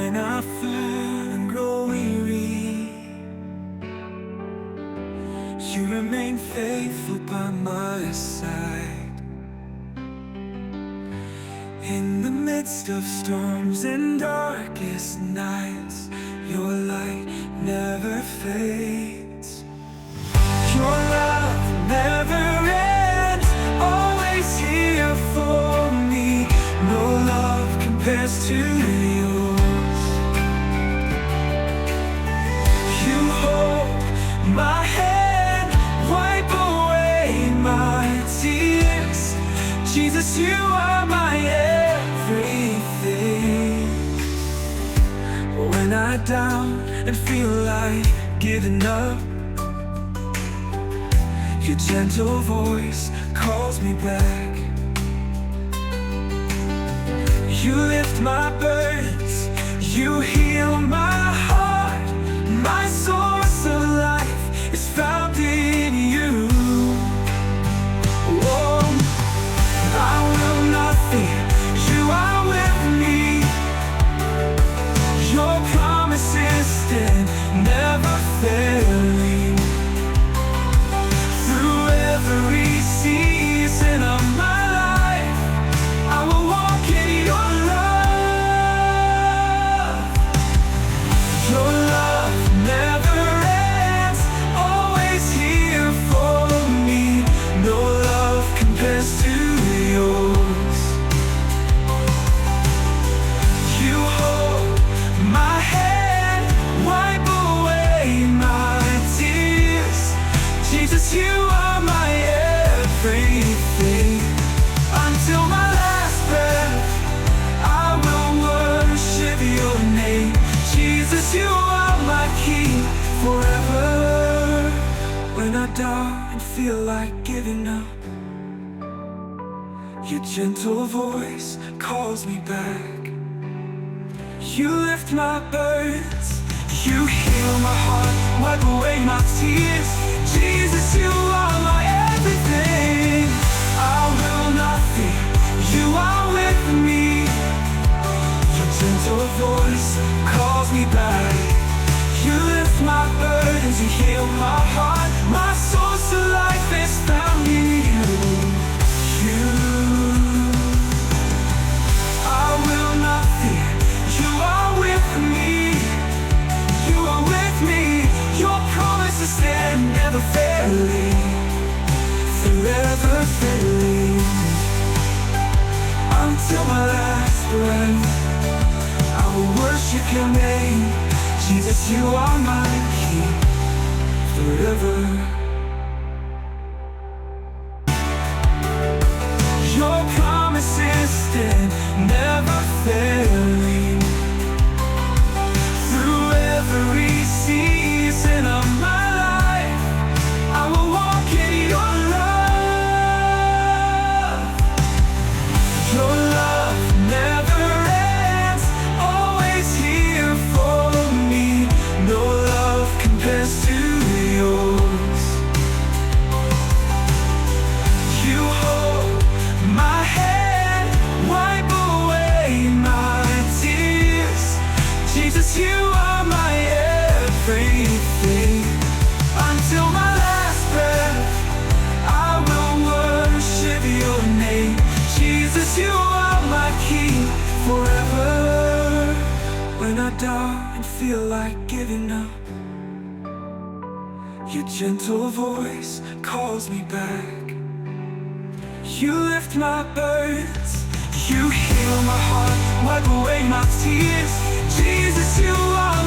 when I fall and grow weary, you remain faithful by my side. In the midst of storms and darkest nights, your light never fades. Your love never ends, always here for me. No love compares to yours. You hold my hand, wipe away my tears. Jesus, you are my everything. When I down and feel like giving up, your gentle voice calls me back. You lift my burdens, you heal my heart. My source of life is found in you. Oh, I will not fear, you are with me. Your promises stand, never failing. Through every season of my life, I will walk in your love. Your love never ends, always here for me. No love compares to yours. You hold my hand, wipe away my tears. Jesus, you are my everything. Until my last breath, I will worship your name. Jesus, you are my King forever. When I die and feel like giving up, your gentle voice calls me back. You lift my burdens, you heal my heart, wipe away my tears. Jesus, you are my everything. I will not fear, you are with me. Your gentle voice calls me back. You lift my burdens, you heal my heart. My source of life is found in you. I will not fear, you are with me. You are with me. Your promises stand, never failing, forever failing. Until my last breath, I will worship your name. Jesus, you are my King forever. Your promises stand, never failing. Through every season of my life, I will walk in your love. Your love never ends, always here for me. No love compares to yours. You hold my hand, wipe away my tears. Jesus, you are my everything. Until my last breath, I will worship your name. Jesus, you are my King forever. When I die and feel like giving up, your gentle voice calls me back. You lift my burdens, you heal my heart, wipe away my tears. Jesus, you are